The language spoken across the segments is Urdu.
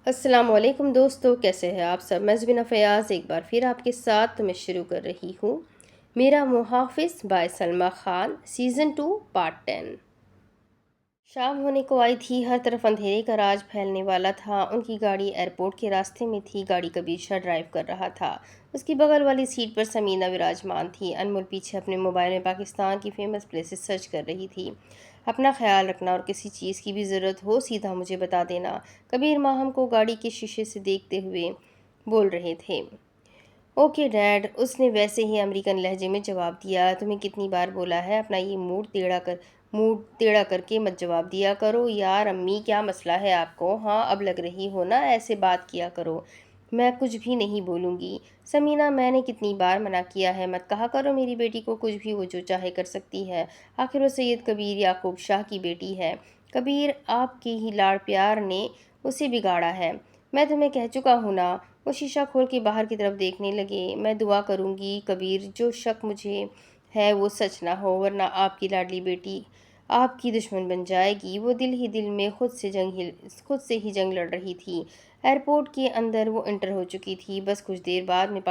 السلام علیکم دوستو، کیسے ہیں آپ سب؟ میں زبینہ فیاض ایک بار پھر آپ کے ساتھ میں شروع کر رہی ہوں میرا محافظ by Salma Khan season 2 part 10۔ شام ہونے کو آئی تھی، ہر طرف اندھیرے کا راج پھیلنے والا تھا۔ ان کی گاڑی ایئرپورٹ کے راستے میں تھی۔ گاڑی کبیر شاہ ڈرائیو کر رہا تھا، اس کی بغل والی سیٹ پر سمینہ وراجمان تھی۔ انمول پیچھے اپنے موبائل میں پاکستان کی فیمس پلیسز سرچ کر رہی تھی۔ اپنا خیال رکھنا، اور کسی چیز کی بھی ضرورت ہو سیدھا مجھے بتا دینا، کبیر ماہم کو گاڑی کے شیشے سے دیکھتے ہوئے بول رہے تھے۔ اوکے ڈیڈ، اس نے ویسے ہی امریکن لہجے میں جواب دیا۔ تمہیں کتنی بار بولا ہے اپنا یہ موڈ ٹیڑھا کر کے مت جواب دیا کرو یار۔ امی کیا مسئلہ ہے آپ کو؟ ہاں اب لگ رہی ہو نا، ایسے بات کیا کرو۔ میں کچھ بھی نہیں بولوں گی سمینہ، میں نے کتنی بار منع کیا ہے مت کہا کرو میری بیٹی کو کچھ بھی، وہ جو چاہے کر سکتی ہے، آخر وہ سید کبیر یعقوب شاہ کی بیٹی ہے۔ کبیر آپ کے ہی لاڑ پیار نے اسے بگاڑا ہے، میں تمہیں کہہ چکا ہوں نا۔ وہ شیشہ کھول کے باہر کی طرف دیکھنے لگے۔ میں دعا کروں گی کبیر جو شک مجھے ہے وہ سچ نہ ہو، ورنہ آپ کی لاڈلی بیٹی آپ کی دشمن بن جائے گی۔ وہ دل ہی دل میں خود سے ہی جنگ لڑ رہی تھی۔ ایئرپورٹ کے اندر وہ انٹر ہو چکی تھی۔ بس کچھ دیر بعد میں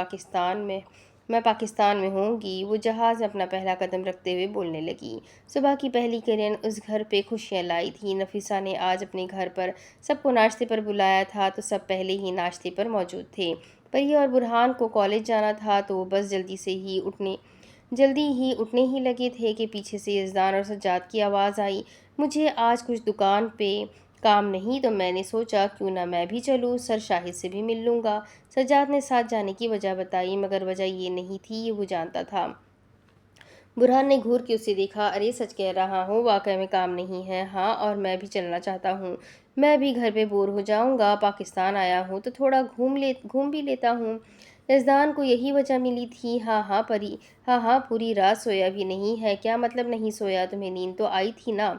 پاکستان میں ہوں گی، وہ جہاز میں اپنا پہلا قدم رکھتے ہوئے بولنے لگی۔ صبح کی پہلی کرن اس گھر پہ خوشیاں لائی تھی۔ نفیسہ نے آج اپنے گھر پر سب کو ناشتے پر بلایا تھا تو سب پہلے ہی ناشتے پر موجود تھے۔ پری اور برہان کو کالج جانا تھا تو وہ بس جلدی ہی اٹھنے ہی لگے تھے کہ پیچھے سے یزدان اور سجاد کی آواز آئی۔ مجھے آج کچھ دکان پہ کام نہیں تو میں نے سوچا کیوں نہ میں بھی چلوں، سر شاہد سے بھی مل لوں گا۔ سجاد نے ساتھ جانے کی وجہ بتائی، مگر وجہ یہ نہیں تھی یہ وہ جانتا تھا۔ برہان نے گھور کے اسے دیکھا۔ ارے سچ کہہ رہا ہوں، واقعہ میں کام نہیں ہے۔ ہاں اور میں بھی چلنا چاہتا ہوں، میں بھی گھر پہ بور ہو جاؤں گا، پاکستان آیا ہوں تو تھوڑا گھوم بھی لیتا ہوں۔ یزدان کو یہی وجہ ملی تھی۔ ہاں پوری رات سویا بھی نہیں ہے؟ کیا مطلب نہیں سویا؟ تمہیں نیند تو آئی تھی نا؟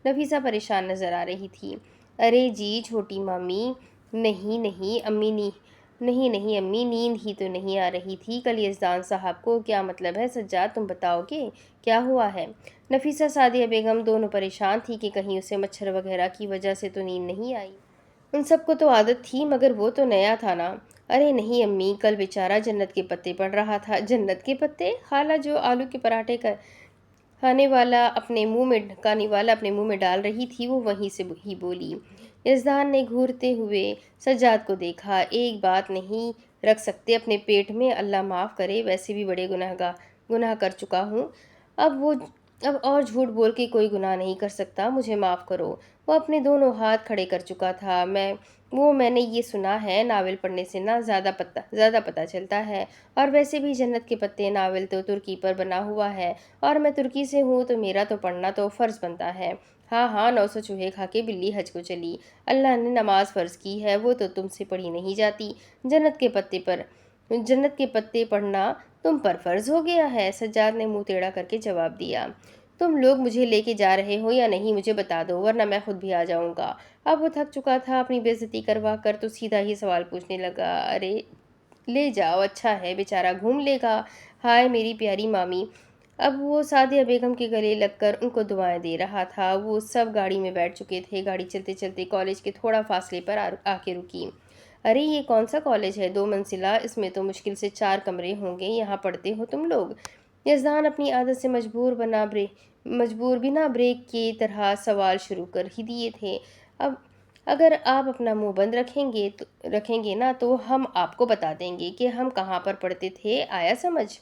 نفیسہ پریشان نظر آ رہی تھی۔ ارے جی چھوٹی مامی، نہیں امی، نیند ہی تو نہیں آ رہی تھی کل یزدان صاحب کو۔ کیا مطلب ہے سجاد، تم بتاؤ گے کیا ہوا ہے؟ نفیسہ سعدیہ بیگم دونوں پریشان تھی کہ کہیں اسے مچھر وغیرہ کی وجہ سے تو نیند نہیں آئی۔ ان سب کو تو عادت تھی مگر وہ تو نیا تھا نا۔ ارے نہیں امی، کل بیچارہ جنت کے پتے پڑھ رہا تھا۔ جنت کے پتے؟ خالہ جو آلو کے پراٹھے کھانے والا اپنے منہ میں ڈال رہی تھی وہ وہیں سے ہی بولی۔ یزدان نے گھورتے ہوئے سجاد کو دیکھا۔ ایک بات نہیں رکھ سکتے اپنے پیٹ میں؟ اللہ معاف کرے، ویسے بھی بڑے گناہ کر چکا ہوں، اب اور جھوٹ بول کے کوئی گناہ نہیں کر سکتا، مجھے معاف کرو۔ وہ اپنے دونوں ہاتھ کھڑے کر چکا تھا۔ میں نے یہ سنا ہے ناول پڑھنے سے نا زیادہ پتہ چلتا ہے، اور ویسے بھی جنت کے پتے ناول تو ترکی پر بنا ہوا ہے، اور میں ترکی سے ہوں تو میرا تو پڑھنا تو فرض بنتا ہے۔ ہاں 900 چوہے کھا کے بلی حج کو چلی۔ اللہ نے نماز فرض کی ہے، وہ تو تم سے پڑھی نہیں جاتی۔ جنت کے پتے پڑھنا تم پر فرض ہو گیا ہے، سجاد نے منہ ٹیڑھا کر کے جواب دیا۔ تم لوگ مجھے لے کے جا رہے ہو یا نہیں مجھے بتا دو، ورنہ میں خود بھی آ جاؤں گا۔ اب وہ تھک چکا تھا اپنی بے عزتی کروا کر، تو سیدھا ہی سوال پوچھنے لگا۔ ارے لے جاؤ، اچھا ہے بیچارہ گھوم لے گا۔ ہائے میری پیاری مامی۔ اب وہ سعدیہ بیگم کے گلے لگ کر ان کو دعائیں دے رہا تھا۔ وہ سب گاڑی میں بیٹھ چکے تھے۔ گاڑی چلتے چلتے کالج کے تھوڑا فاصلے پر آ کے رکی۔ ارے یہ کون سا کالج ہے؟ 2 منزلہ، اس میں تو مشکل سے 4 کمرے ہوں گے، یہاں پڑھتے ہو تم لوگ؟ یزدان اپنی عادت سے مجبور بنا بریک کی طرح سوال شروع کر ہی دیے تھے۔ اگر آپ اپنا منہ بند رکھیں گے نا تو ہم آپ کو بتا دیں گے کہ ہم کہاں پر پڑھتے تھے، آیا سمجھ؟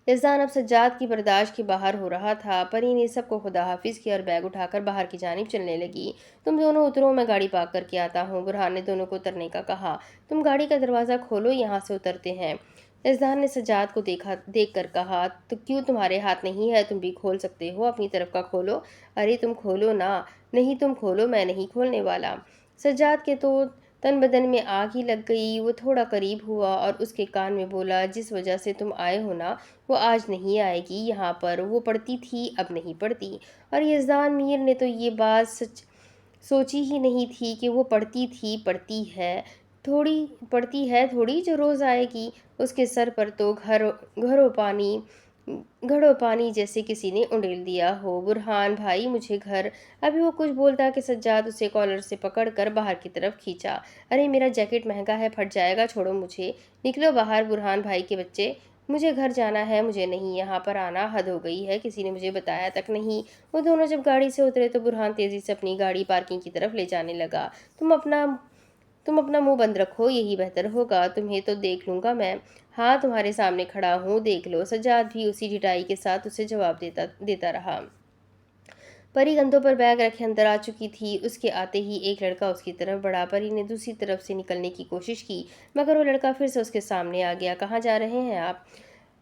یزدان اب سجاد کی برداشت کے باہر ہو رہا تھا۔ پری نے سب کو خدا حافظ کیا اور بیگ اٹھا کر باہر کی جانب چلنے لگی۔ تم دونوں اترو، میں گاڑی پارک کر کے آتا ہوں۔ برہان نے دونوں کو اترنے کا کہا۔ تم گاڑی کا دروازہ کھولو، یہاں سے اترتے ہیں۔ یزدان نے سجاد کو دیکھ کر کہا۔ تو کیوں تمہارے ہاتھ نہیں ہے؟ تم بھی کھول سکتے ہو، اپنی طرف کا کھولو۔ ارے تم کھولو نا۔ نہیں تم کھولو، میں نہیں کھولنے والا۔ سجاد کے تو تن بدن میں آگ ہی لگ گئی۔ وہ تھوڑا قریب ہوا اور اس کے کان میں بولا، جس وجہ سے تم آئے ہو نا وہ آج نہیں آئے گی یہاں پر۔ وہ پڑھتی تھی، اب نہیں پڑھتی۔ اور یزدان میر نے تو یہ بات سوچی ہی نہیں تھی کہ وہ پڑھتی ہے تھوڑی جو روز آئے گی۔ اس کے سر پر تو گھر و پانی گھڑوں پانی جیسے کسی نے انڈیل دیا ہو۔ برہان بھائی مجھے گھر۔ ابھی وہ کچھ بولتا کہ سجاد اسے کالر سے پکڑ کر باہر کی طرف کھینچا۔ ارے میرا جیکٹ مہنگا ہے، پھٹ جائے گا، چھوڑو مجھے۔ نکلو باہر برہان بھائی کے بچے، مجھے گھر جانا ہے، مجھے نہیں یہاں پر آنا، حد ہو گئی ہے، کسی نے مجھے بتایا تک نہیں۔ وہ دونوں جب گاڑی سے اترے تو برہان تیزی سے اپنی گاڑی پارکنگ کی طرف لے جانے لگا۔ تم اپنا منہ بند رکھو، یہی بہتر ہوگا، تمہیں تو دیکھ لوں گا میں۔ ہاں تمہارے سامنے کھڑا ہوں، دیکھ لو۔ سجاد بھی اسی ڈھٹائی کے ساتھ اسے جواب دیتا رہا۔ پری کندھوں پر بیگ رکھے اندر آ چکی تھی۔ اس کے آتے ہی ایک لڑکا اس کی طرف بڑھا۔ پری نے دوسری طرف سے نکلنے کی کوشش کی مگر وہ لڑکا پھر سے اس کے سامنے آ گیا۔ کہاں جا رہے ہیں آپ؟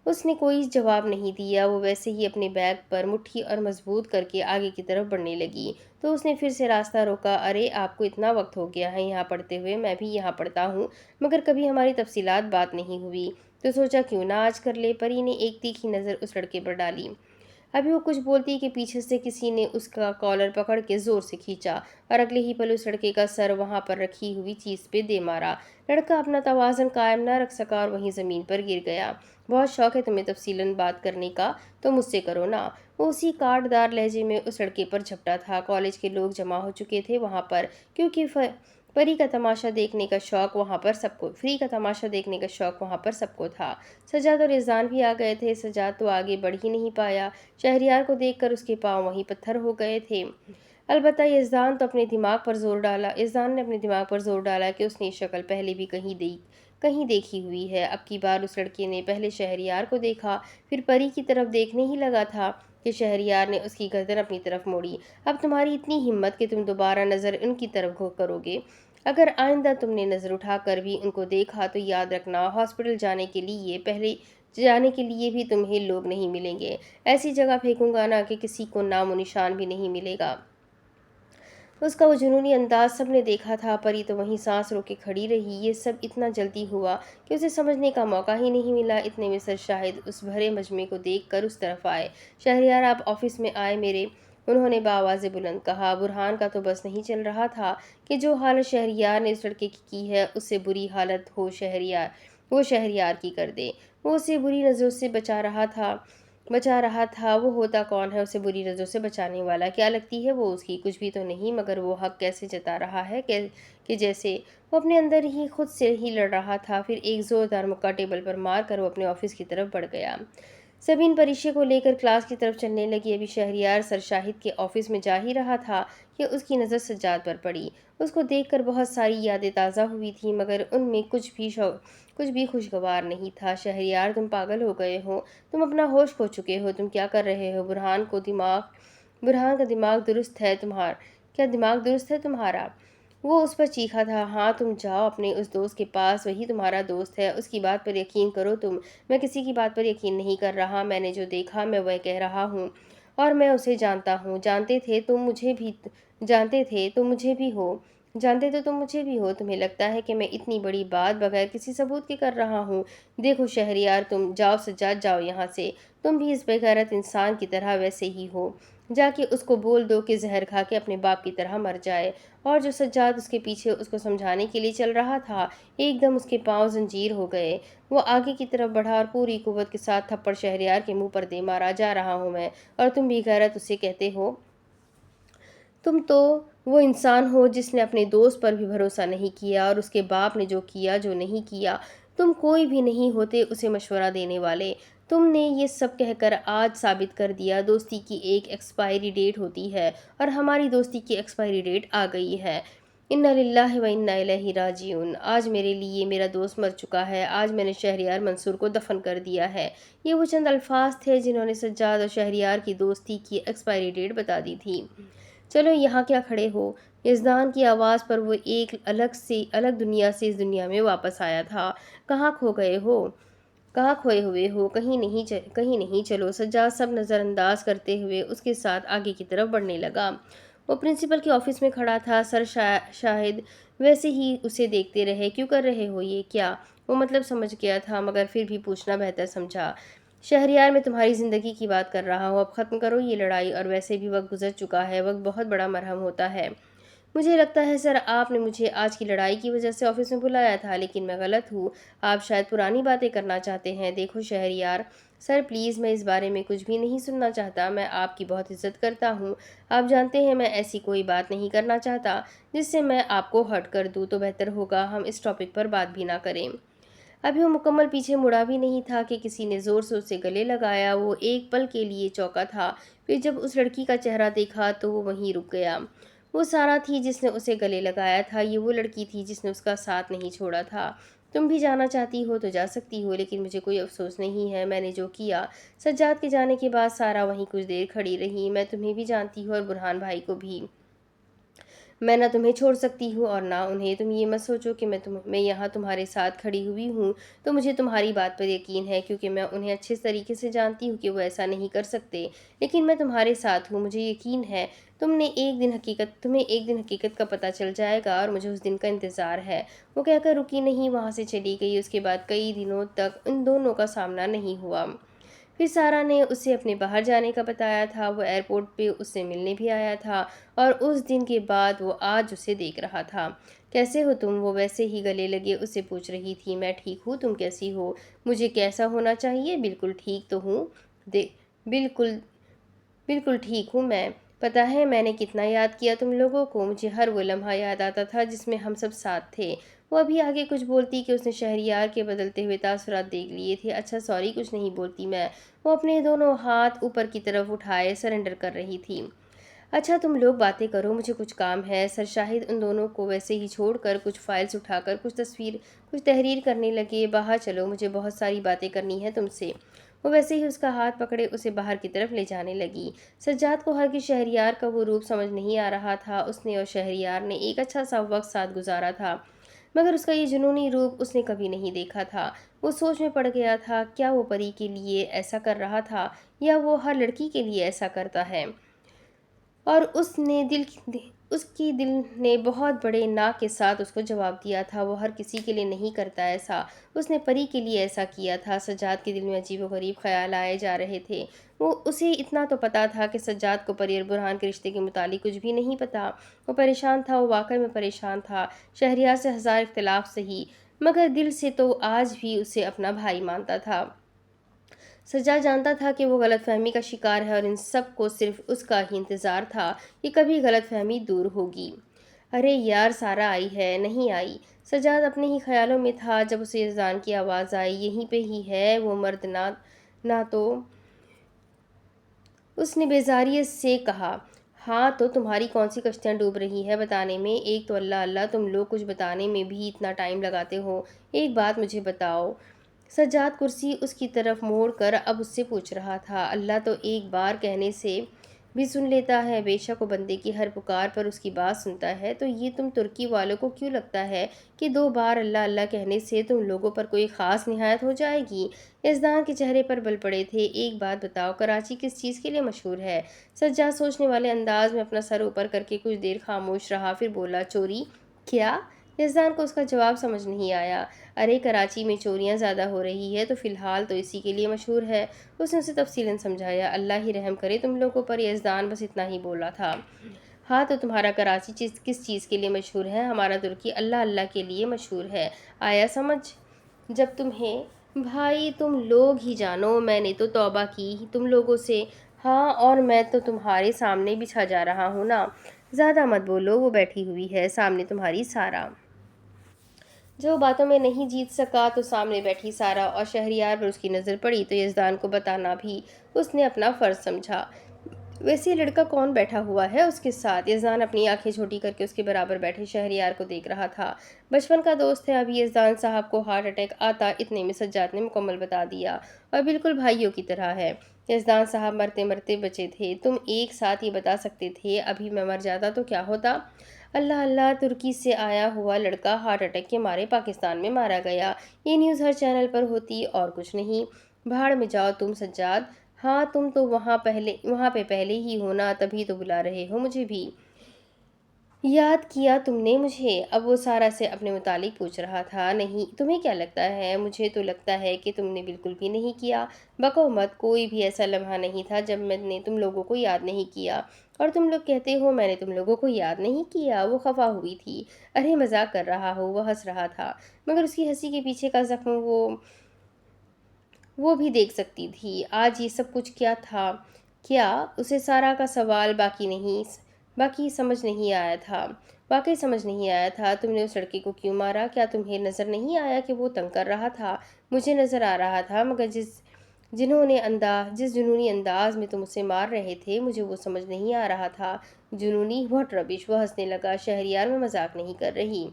اس نے کوئی جواب نہیں دیا۔ وہ ویسے ہی اپنے بیگ پر مٹھی اور مضبوط کر کے آگے کی طرف بڑھنے لگی تو اس نے پھر سے راستہ روکا۔ ارے آپ کو اتنا وقت ہو گیا ہے یہاں پڑھتے ہوئے، میں بھی یہاں پڑھتا ہوں مگر کبھی ہماری تفصیلات بات نہیں ہوئی، تو سوچا کیوں نہ آج کر لے۔ پری نے ایک تیکھی نظر اس لڑکے پر ڈالی۔ ابھی وہ کچھ بولتی کہ پیچھے سے کسی نے اس کا کالر پکڑ کے زور سے کھینچا اور اگلے ہی پل اس لڑکے کا سر وہاں پر رکھی ہوئی چیز پہ دے مارا۔ لڑکا اپنا توازن قائم نہ رکھ سکا اور وہیں زمین پر گر گیا۔ بہت شوق ہے تمہیں تفصیلاً بات کرنے کا، تو مجھ سے کرو نا۔ وہ اسی کاٹ دار لہجے میں اس لڑکے پر جھپٹا تھا۔ کالج کے لوگ جمع ہو چکے تھے وہاں پر، کیونکہ فری کا تماشا دیکھنے کا شوق وہاں پر سب کو تھا۔ سجاد اور اذان بھی آ گئے تھے۔ سجاد تو آگے بڑھ ہی نہیں پایا، شہریار کو دیکھ کر اس کے پاؤں وہیں پتھر ہو گئے تھے۔ البتہ اذان نے اپنے دماغ پر زور ڈالا کہ اس نے یہ شکل پہلے بھی کہیں دیکھی ہوئی ہے۔ اب کی بار اس لڑکے نے پہلے شہریار کو دیکھا، پھر پری کی طرف دیکھنے ہی لگا تھا کہ شہریار نے اس کی گردن اپنی طرف موڑی۔ اب تمہاری اتنی ہمت کہ تم دوبارہ نظر ان کی طرف کرو گے؟ اگر آئندہ تم نے نظر اٹھا کر بھی ان کو دیکھا تو یاد رکھنا، ہاسپٹل جانے کے لیے بھی تمہیں لوگ نہیں ملیں گے۔ ایسی جگہ پھینکوں گا نا کہ کسی کو نام و نشان بھی نہیں ملے گا۔ اس کا وہ جنونی انداز سب نے دیکھا تھا۔ پری تو وہیں سانس روکے کھڑی رہی۔ یہ سب اتنا جلدی ہوا کہ اسے سمجھنے کا موقع ہی نہیں ملا۔ اتنے میں سر شاہد اس بھرے مجمع کو دیکھ کر اس طرف آئے۔ شہریار آپ آفس میں آئے میرے، انہوں نے بآواز بلند کہا۔ برہان کا تو بس نہیں چل رہا تھا کہ جو حالت شہریار نے اس لڑکے کی ہے اس سے بری حالت وہ شہریار کی کر دے۔ وہ اسے بری نظروں سے بچا رہا تھا، وہ ہوتا کون ہے اسے بری نظروں سے بچانے والا؟ کیا لگتی ہے وہ اس کی؟ کچھ بھی تو نہیں، مگر وہ حق کیسے جتا رہا ہے کہ جیسے وہ اپنے اندر ہی خود سے ہی لڑ رہا تھا۔ پھر ایک زوردار مکہ ٹیبل پر مار کر وہ اپنے آفس کی طرف بڑھ گیا۔ سبین پریشے کو لے کر کلاس کی طرف چلنے لگی۔ ابھی شہریار سر شاہد کے آفس میں جا ہی رہا تھا کہ اس کی نظر سجاد پر پڑی۔ اس کو دیکھ کر بہت ساری یادیں تازہ ہوئی تھیں مگر ان میں کچھ بھی خوشگوار نہیں تھا۔ شہریار تم پاگل ہو گئے ہو، تم اپنا ہوش کھو چکے ہو، تم کیا کر رہے ہو؟ برہان کا دماغ درست ہے تمہارا؟ وہ اس پر چیخا تھا۔ ہاں تم جاؤ اپنے اس دوست کے پاس، وہی تمہارا دوست ہے، اس کی بات پر یقین کرو تم۔ میں کسی کی بات پر یقین نہیں کر رہا، میں نے جو دیکھا میں وہ کہہ رہا ہوں اور میں اسے جانتا ہوں۔ جانتے تو تم مجھے بھی ہو، تمہیں لگتا ہے کہ میں اتنی بڑی بات بغیر کسی ثبوت کے کر رہا ہوں؟ دیکھو شہریار، تم جاؤ، سجاد جاؤ یہاں سے، تم بھی اس بے غیرت انسان کی طرح ویسے ہی ہو، جا کے اس کو بول دو کہ زہر کھا کے اپنے باپ کی طرح مر جائے۔ اور جو سجاد اس کے پیچھے اس کو سمجھانے کے لیے چل رہا تھا، ایک دم اس کے پاؤں زنجیر ہو گئے۔ وہ آگے کی طرف بڑھا اور پوری قوت کے ساتھ تھپڑ شہریار کے منہ پر دے مارا۔ جا رہا ہوں میں، اور تم بھی غیرت اسے کہتے ہو؟ تم تو وہ انسان ہو جس نے اپنے دوست پر بھی بھروسہ نہیں کیا، اور اس کے باپ نے جو کیا جو نہیں کیا۔ تم کوئی بھی نہیں ہوتے اسے مشورہ دینے والے۔ تم نے یہ سب کہہ کر آج ثابت کر دیا دوستی کی ایک ایکسپائری ڈیٹ ہوتی ہے، اور ہماری دوستی کی ایکسپائری ڈیٹ آ گئی ہے۔ انا للہ و انا الیہ راجعون۔ آج میرے لیے میرا دوست مر چکا ہے، آج میں نے شہریار منصور کو دفن کر دیا ہے۔ یہ وہ چند الفاظ تھے جنہوں نے سجاد اور شہریار کی دوستی کی ایکسپائری ڈیٹ بتا دی تھی۔ چلو یہاں کیا کھڑے ہو؟ یزدان کی آواز پر وہ ایک الگ دنیا سے اس دنیا میں واپس آیا تھا۔ کہاں کھوئے ہوئے ہو؟ کہیں نہیں، چلو۔ سجاد سب نظر انداز کرتے ہوئے اس کے ساتھ آگے کی طرف بڑھنے لگا۔ وہ پرنسپل کے آفس میں کھڑا تھا۔ سر شاہد ویسے ہی اسے دیکھتے رہے۔ کیوں کر رہے ہو یہ؟ کیا؟ وہ مطلب سمجھ گیا تھا مگر پھر بھی پوچھنا بہتر سمجھا۔ شہریار میں تمہاری زندگی کی بات کر رہا ہوں، اب ختم کرو یہ لڑائی، اور ویسے بھی وقت گزر چکا ہے، وقت بہت بڑا مرہم ہوتا ہے۔ مجھے لگتا ہے سر آپ نے مجھے آج کی لڑائی کی وجہ سے آفس میں بلایا تھا، لیکن میں غلط ہوں۔ آپ شاید پرانی باتیں کرنا چاہتے ہیں۔ دیکھو شہریار، سر پلیز میں اس بارے میں کچھ بھی نہیں سننا چاہتا۔ میں آپ کی بہت عزت کرتا ہوں۔ آپ جانتے ہیں میں ایسی کوئی بات نہیں کرنا چاہتا جس سے میں آپ کو ہرٹ کر دوں، تو بہتر ہوگا ہم اس ٹاپک پر بات بھی نہ کریں۔ ابھی وہ مکمل پیچھے مڑا بھی نہیں تھا کہ کسی نے زور سے اسے گلے لگایا۔ وہ ایک پل کے لیے چونکا تھا، پھر جب اس لڑکی کا چہرہ دیکھا تو وہ وہیں رک گیا۔ وہ سارا تھی جس نے اسے گلے لگایا تھا، یہ وہ لڑکی تھی جس نے اس کا ساتھ نہیں چھوڑا تھا۔ تم بھی جانا چاہتی ہو تو جا سکتی ہو، لیکن مجھے کوئی افسوس نہیں ہے میں نے جو کیا۔ سجاد کے جانے کے بعد سارا وہیں کچھ دیر کھڑی رہی۔ میں تمہیں بھی جانتی ہوں اور برہان بھائی کو بھی۔ میں نہ تمہیں چھوڑ سکتی ہوں اور نہ انہیں۔ تم یہ مت سوچو کہ میں یہاں تمہارے ساتھ کھڑی ہوئی ہوں تو مجھے تمہاری بات پر یقین ہے، کیونکہ میں انہیں اچھے طریقے سے جانتی ہوں کہ وہ ایسا نہیں کر سکتے۔ لیکن میں تمہارے ساتھ ہوں، مجھے یقین ہے تمہیں ایک دن حقیقت کا پتہ چل جائے گا اور مجھے اس دن کا انتظار ہے۔ وہ کہہ کر رکی نہیں، وہاں سے چلی گئی۔ اس کے بعد کئی دنوں تک ان دونوں کا سامنا نہیں ہوا۔ پھر سارا نے اسے اپنے باہر جانے کا بتایا تھا۔ وہ ایئرپورٹ پہ اس سے ملنے بھی آیا تھا اور اس دن کے بعد وہ آج اسے دیکھ رہا تھا۔ کیسے ہو تم؟ وہ ویسے ہی گلے لگے اسے پوچھ رہی تھی۔ میں ٹھیک ہوں، تم کیسی ہو؟ مجھے کیسا ہونا چاہیے؟ بالکل ٹھیک تو ہوں۔ بالکل بالکل ٹھیک ہوں میں۔ پتہ ہے میں نے کتنا یاد کیا تم لوگوں کو۔ مجھے ہر وہ لمحہ یاد آتا تھا جس میں ہم سب ساتھ تھے۔ وہ ابھی آگے کچھ بولتی کہ اس نے شہریار کے بدلتے ہوئے تاثرات دیکھ لیے تھے۔ اچھا سوری، کچھ نہیں بولتی میں۔ وہ اپنے دونوں ہاتھ اوپر کی طرف اٹھائے سرنڈر کر رہی تھی۔ اچھا تم لوگ باتیں کرو، مجھے کچھ کام ہے۔ سر شاہد ان دونوں کو ویسے ہی چھوڑ کر کچھ فائلز اٹھا کر کچھ تحریر کرنے لگے۔ باہر چلو، مجھے بہت ساری باتیں کرنی ہیں تم سے۔ وہ ویسے ہی اس کا ہاتھ پکڑے اسے باہر کی طرف لے جانے لگی۔ سجاد کو ہرگز شہریار کا وہ روپ سمجھ نہیں آ رہا تھا۔ اس نے اور شہریار نے ایک اچھا سا وقت ساتھ گزارا تھا، مگر اس کا یہ جنونی روپ اس نے کبھی نہیں دیکھا تھا۔ وہ سوچ میں پڑ گیا تھا، کیا وہ پری کے لیے ایسا کر رہا تھا یا وہ ہر لڑکی کے لیے ایسا کرتا ہے؟ اور اس کی دل نے بہت بڑے نا کے ساتھ اس کو جواب دیا تھا، وہ ہر کسی کے لیے نہیں کرتا ایسا۔ اس نے پری کے لیے ایسا کیا تھا۔ سجاد کے دل میں عجیب و غریب خیال آئے جا رہے تھے۔ اسے اتنا تو پتا تھا کہ سجاد کو پری اور برہان کے رشتے کے متعلق کچھ بھی نہیں پتا۔ وہ پریشان تھا، وہ واقعی میں پریشان تھا۔ شہریار سے ہزار اختلاف سہی، مگر دل سے تو آج بھی اسے اپنا بھائی مانتا تھا۔ سجاد جانتا تھا کہ وہ غلط فہمی کا شکار ہے اور ان سب کو صرف اس کا ہی انتظار تھا کہ کبھی غلط فہمی دور ہوگی۔ ارے یار، سارا آئی ہے؟ نہیں آئی۔ سجاد اپنے ہی خیالوں میں تھا جب اسے یزدان کی آواز آئی۔ یہیں پہ ہی ہے وہ مرد نہ تو؟ اس نے بیزاریت سے کہا۔ ہاں تو تمہاری کون سی کشتیاں ڈوب رہی ہے بتانے میں؟ ایک تو اللہ اللہ، تم لوگ کچھ بتانے میں بھی اتنا ٹائم لگاتے ہو۔ ایک بات مجھے بتاؤ۔ سجاد کرسی اس کی طرف موڑ کر اب اس سے پوچھ رہا تھا۔ اللہ تو ایک بار کہنے سے بھی سن لیتا ہے، بے شک وہ بندے کی ہر پکار پر اس کی بات سنتا ہے۔ تو یہ تم ترکی والوں کو کیوں لگتا ہے کہ 2 بار اللہ اللہ کہنے سے تم لوگوں پر کوئی خاص نہایت ہو جائے گی؟ یزدان کے چہرے پر بل پڑے تھے۔ ایک بات بتاؤ، کراچی کس چیز کے لیے مشہور ہے؟ سجاد سوچنے والے انداز میں اپنا سر اوپر کر کے کچھ دیر خاموش رہا، پھر بولا، چوری۔ کیا؟ یزدان کو اس کا جواب سمجھ نہیں آیا۔ ارے کراچی میں چوریاں زیادہ ہو رہی ہے تو فی الحال تو اسی کے لیے مشہور ہے۔ اس نے اسے تفصیلاً سمجھایا۔ اللہ ہی رحم کرے تم لوگوں پر۔ یزدان بس اتنا ہی بولا تھا۔ ہاں تو تمہارا کراچی کس چیز کے لیے مشہور ہے؟ ہمارا ترکی اللہ اللہ کے لیے مشہور ہے۔ آیا سمجھ؟ جب تمہیں بھائی تم لوگ ہی جانو، میں نے تو توبہ کی تم لوگوں سے۔ ہاں اور میں تو تمہارے سامنے بچھا جا رہا ہوں نا۔ زیادہ مت بولو، وہ بیٹھی ہوئی ہے سامنے تمہاری سارا۔ جو باتوں میں نہیں جیت سکا تو سامنے بیٹھی سارا اور شہریار پر اس کی نظر پڑی تو یزدان کو بتانا بھی اس نے اپنا فرض سمجھا۔ ویسے لڑکا کون بیٹھا ہوا ہے اس کے ساتھ؟ یزدان اپنی آنکھیں چھوٹی کر کے اس کے برابر بیٹھے شہریار کو دیکھ رہا تھا۔ بچپن کا دوست ہے۔ ابھی یزدان صاحب کو ہارٹ اٹیک آتا اتنے میں سجاد نے مکمل بتا دیا، اور بالکل بھائیوں کی طرح ہے۔ یزدان صاحب مرتے مرتے بچے تھے، تم ایک ساتھ یہ بتا سکتے تھے۔ ابھی میں مر جاتا تو کیا ہوتا؟ اللہ اللہ، ترکی سے آیا ہوا لڑکا ہارٹ اٹیک کے مارے پاکستان میں مارا گیا، یہ نیوز ہر چینل پر ہوتی اور کچھ نہیں۔ بھاڑ میں جاؤ تم سجاد۔ ہاں تم تو وہاں پہ پہلے ہی ہونا، تبھی تو بلا رہے ہو مجھے بھی۔ یاد کیا تم نے مجھے؟ اب وہ سارا سے اپنے متعلق پوچھ رہا تھا۔ نہیں، تمہیں کیا لگتا ہے؟ مجھے تو لگتا ہے کہ تم نے بالکل بھی نہیں کیا۔ بکو مت، کوئی بھی ایسا لمحہ نہیں تھا جب میں نے تم لوگوں کو یاد نہیں کیا، اور تم لوگ کہتے ہو میں نے تم لوگوں کو یاد نہیں کیا۔ وہ خفا ہوئی تھی۔ ارے مذاق کر رہا ہو، وہ ہنس رہا تھا، مگر اس کی ہنسی کے پیچھے کا زخم وہ بھی دیکھ سکتی تھی۔ آج یہ سب کچھ کیا تھا؟ کیا اسے سارا کا سوال باقی سمجھ نہیں آیا تھا؟ واقعی سمجھ نہیں آیا تھا۔ تم نے اس لڑکے کو کیوں مارا؟ کیا تمہیں نظر نہیں آیا کہ وہ تنگ کر رہا تھا؟ مجھے نظر آ رہا تھا، مگر جس جنونی انداز میں تم اسے مار رہے تھے مجھے وہ سمجھ نہیں آ رہا تھا۔ جنونی؟ واٹ ربش! وہ ہنسنے لگا۔ شہریار، میں مذاق نہیں کر رہی۔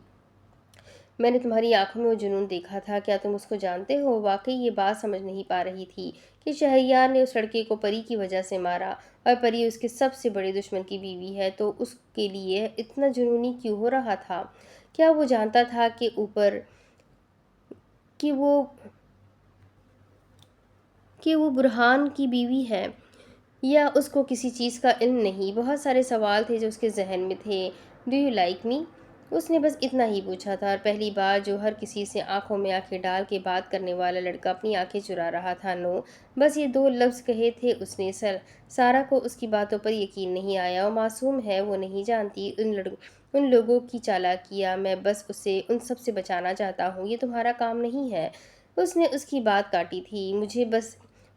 میں نے تمہاری آنکھوں میں وہ جنون دیکھا تھا۔ کیا تم اس کو جانتے ہو؟ واقعی یہ بات سمجھ نہیں پا رہی تھی کہ شہریار نے اس لڑکے کو پری کی وجہ سے مارا، اور پری اس کے سب سے بڑے دشمن کی بیوی ہے، تو اس کے لیے اتنا جنونی کیوں ہو رہا تھا؟ کیا وہ جانتا تھا کہ وہ برہان کی بیوی ہے، یا اس کو کسی چیز کا علم نہیں؟ بہت سارے سوال تھے جو اس کے ذہن میں تھے۔ Do you like me? اس نے بس اتنا ہی پوچھا تھا، اور پہلی بار جو ہر کسی سے آنکھوں میں آنکھیں ڈال کے بات کرنے والا لڑکا اپنی آنکھیں چرا رہا تھا۔ نو، بس یہ 2 لفظ کہے تھے اس نے۔ سارا کو اس کی باتوں پر یقین نہیں آیا۔ وہ معصوم ہے، وہ نہیں جانتی ان لوگوں کی چالاکیاں۔ میں بس اسے ان سب سے بچانا چاہتا ہوں، یہ تمہارا کام نہیں ہے۔ اس نے اس کی بات کاٹی تھی۔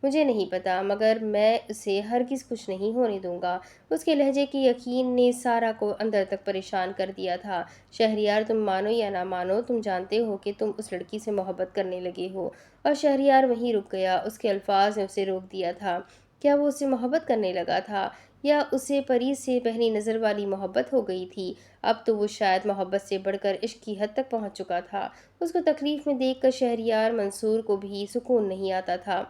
مجھے نہیں پتا، مگر میں اسے ہرگز کچھ نہیں ہونے دوں گا۔ اس کے لہجے کے یقین نے سارا کو اندر تک پریشان کر دیا تھا۔ شہریار، تم مانو یا نہ مانو، تم جانتے ہو کہ تم اس لڑکی سے محبت کرنے لگے ہو۔ اور شہریار وہیں رک گیا۔ اس کے الفاظ نے اسے روک دیا تھا۔ کیا وہ اس سے محبت کرنے لگا تھا، یا اسے پری سے پہلی نظر والی محبت ہو گئی تھی؟ اب تو وہ شاید محبت سے بڑھ کر عشق کی حد تک پہنچ چکا تھا۔ اس کو تکلیف میں دیکھ کر شہریار منصور کو بھی سکون نہیں آتا تھا۔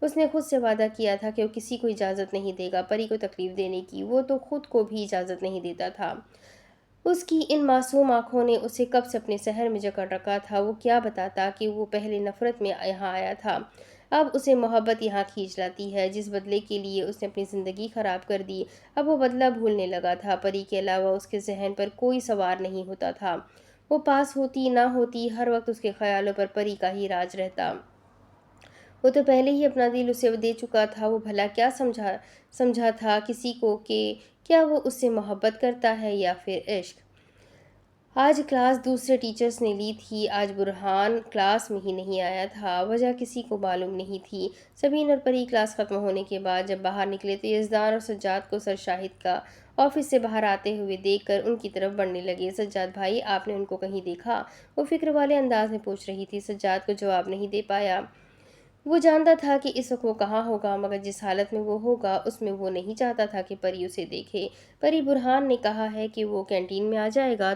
اس نے خود سے وعدہ کیا تھا کہ وہ کسی کو اجازت نہیں دے گا پری کو تکلیف دینے کی۔ وہ تو خود کو بھی اجازت نہیں دیتا تھا۔ اس کی ان معصوم آنکھوں نے اسے کب سے اپنے سحر میں جکڑ رکھا تھا۔ وہ کیا بتاتا کہ وہ پہلے نفرت میں یہاں آیا تھا، اب اسے محبت یہاں کھینچ لاتی ہے، جس بدلے کے لیے اس نے اپنی زندگی خراب کر دی۔ اب وہ بدلہ بھولنے لگا تھا۔ پری کے علاوہ اس کے ذہن پر کوئی سوار نہیں ہوتا تھا۔ وہ پاس ہوتی نہ ہوتی، ہر وقت اس کے خیالوں پر پری کا ہی راج رہتا۔ وہ تو پہلے ہی اپنا دل اسے دے چکا تھا۔ وہ بھلا کیا سمجھا تھا کسی کو کہ کیا وہ اس سے محبت کرتا ہے یا پھر عشق؟ آج کلاس دوسرے ٹیچرز نے لی تھی، آج برہان کلاس میں ہی نہیں آیا تھا۔ وجہ کسی کو معلوم نہیں تھی۔ سبین اور پری کلاس ختم ہونے کے بعد جب باہر نکلے تو یزدان اور سجاد کو سر شاہد کا آفس سے باہر آتے ہوئے دیکھ کر ان کی طرف بڑھنے لگے۔ سجاد بھائی، آپ نے ان کو کہیں دیکھا؟ وہ فکر والے انداز میں پوچھ رہی تھی۔ سجاد کو جواب نہیں دے پایا۔ وہ جانتا تھا کہ اس وقت وہ کہاں ہوگا، مگر جس حالت میں وہ ہوگا اس میں وہ نہیں چاہتا تھا کہ پری اسے دیکھے۔ پری، برہان نے کہا ہے کہ وہ کینٹین میں آ جائے گا،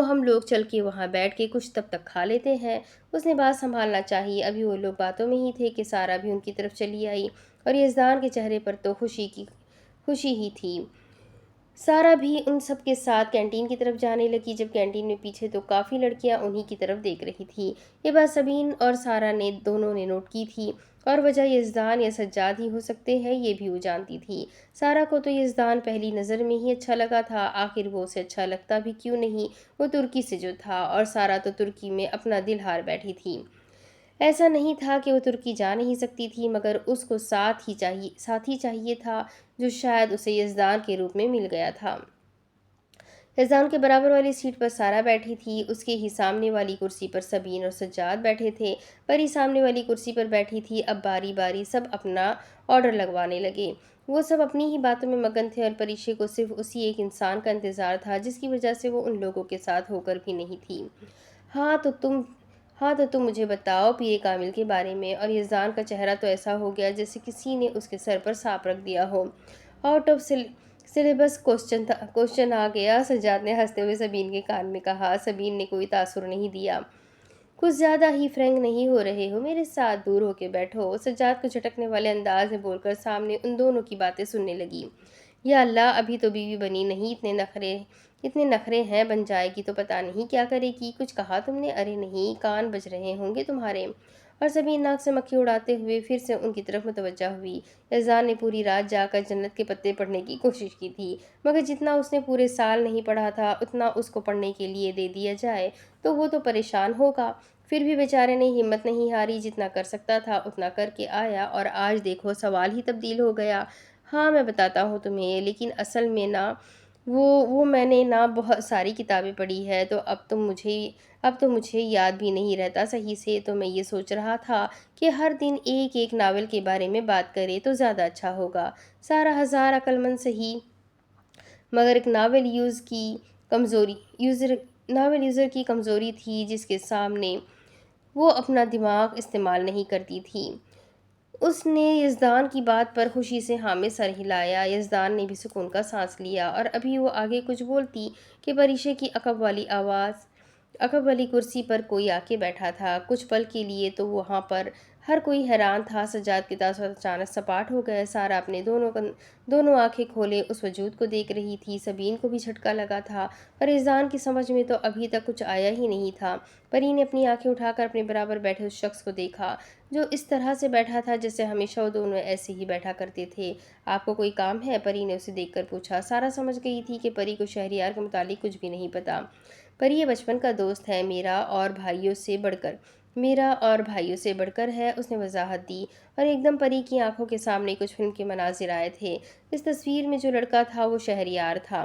ہم لوگ چل کے وہاں بیٹھ کے کچھ تب تک کھا لیتے ہیں۔ اس نے بات سنبھالنا چاہی۔ ابھی وہ لوگ باتوں میں ہی تھے کہ سارا بھی ان کی طرف چلی آئی، اور یزدان کے چہرے پر تو خوشی ہی تھی۔ سارا بھی ان سب کے ساتھ کینٹین کی طرف جانے لگی۔ جب کینٹین میں پیچھے تو کافی لڑکیاں انہی کی طرف دیکھ رہی تھی۔ یہ بات سبین اور سارا نے دونوں نے نوٹ کی تھی، اور وجہ یزدان یا سجاد ہی ہو سکتے ہیں، یہ بھی وہ جانتی تھی۔ سارا کو تو یزدان پہلی نظر میں ہی اچھا لگا تھا۔ آخر وہ اسے اچھا لگتا بھی کیوں نہیں، وہ ترکی سے جو تھا، اور سارا تو ترکی میں اپنا دل ہار بیٹھی تھی۔ ایسا نہیں تھا کہ وہ ترکی جا نہیں سکتی تھی، مگر اس کو ساتھی چاہیے تھا، جو شاید اسے یزدان کے روپ میں مل گیا تھا۔ یزدان کے برابر والی سیٹ پر سارا بیٹھی تھی، اس کے ہی سامنے والی کرسی پر سبین اور سجاد بیٹھے تھے۔ پری سامنے والی کرسی پر بیٹھی تھی۔ اب باری باری سب اپنا آرڈر لگوانے لگے۔ وہ سب اپنی ہی باتوں میں مگن تھے، اور پریشے کو صرف اسی ایک انسان کا انتظار تھا جس کی وجہ سے وہ ان لوگوں کے ساتھ ہو کر بھی نہیں تھی۔ ہاں تو تم مجھے بتاؤ پیر کامل کے بارے میں۔ اور یزدان کا چہرہ تو ایسا ہو گیا جیسے کسی نے اس کے سر پر سانپ رکھ دیا ہو۔ آؤٹ آف سلیبس کوسچن آ گیا، سجاد نے ہنستے ہوئے سبین کے کان میں کہا۔ سبین نے کوئی تاثر نہیں دیا۔ کچھ زیادہ ہی فرینک نہیں ہو رہے ہو؟ میرے ساتھ دور ہو کے بیٹھو، سجاد کو جھٹکنے والے انداز میں بول کر سامنے ان دونوں کی باتیں سننے لگی۔ یا اللہ، ابھی تو بیوی بنی نہیں، اتنے نخرے ہیں، بن جائے گی تو پتہ نہیں کیا کرے گی۔ کچھ کہا تم نے؟ ارے نہیں، کان بج رہے ہوں گے تمہارے۔ اور سبین ناک سے مکھی اڑاتے ہوئے پھر سے ان کی طرف متوجہ ہوئی۔ یزدان نے پوری رات جا کر جنت کے پتے پڑھنے کی کوشش کی تھی، مگر جتنا اس نے پورے سال نہیں پڑھا تھا اتنا اس کو پڑھنے کے لیے دے دیا جائے تو وہ تو پریشان ہوگا۔ پھر بھی بیچارے نے ہمت نہیں ہاری، جتنا کر سکتا تھا اتنا کر کے آیا، اور آج دیکھو سوال ہی تبدیل ہو گیا۔ ہاں میں بتاتا ہوں تمہیں، لیکن اصل میں نا وہ میں نے نا بہت ساری کتابیں پڑھی ہے، تو اب تو مجھے یاد بھی نہیں رہتا صحیح سے، تو میں یہ سوچ رہا تھا کہ ہر دن ایک ایک ناول کے بارے میں بات کرے تو زیادہ اچھا ہوگا۔ سارا ہزار عقل مند صحیح، مگر ایک ناول یوزر کی کمزوری تھی جس کے سامنے وہ اپنا دماغ استعمال نہیں کرتی تھی۔ اس نے یزدان کی بات پر خوشی سے ہاں میں سر ہلایا۔ یزدان نے بھی سکون کا سانس لیا، اور ابھی وہ آگے کچھ بولتی کہ پریشے کی عقب والی کرسی پر کوئی آ کے بیٹھا تھا۔ کچھ پل کے لیے تو وہاں پر ہر کوئی حیران تھا۔ سجاد کے تاثرات اچانک سپاٹ ہو گئے۔ سارا اپنے دونوں آنکھیں کھولے اس وجود کو دیکھ رہی تھی۔ سبین کو بھی جھٹکا لگا تھا، پر یزدان کی سمجھ میں تو ابھی تک کچھ آیا ہی نہیں تھا۔ پری نے اپنی آنکھیں اٹھا کر اپنے برابر بیٹھے اس شخص کو دیکھا جو اس طرح سے بیٹھا تھا جیسے ہمیشہ وہ دونوں ایسے ہی بیٹھا کرتے تھے۔ آپ کو کوئی کام ہے؟ پری نے اسے دیکھ کر پوچھا۔ سارا سمجھ گئی تھی کہ پری کو شہریار کے متعلق کچھ بھی نہیں پتا۔ پری یہ بچپن کا دوست ہے، میرا اور بھائیوں سے بڑھ کر ہے، اس نے وضاحت دی، اور ایک دم پری کی آنکھوں کے سامنے کچھ فلم کے مناظر آئے تھے۔ اس تصویر میں جو لڑکا تھا وہ شہریار تھا۔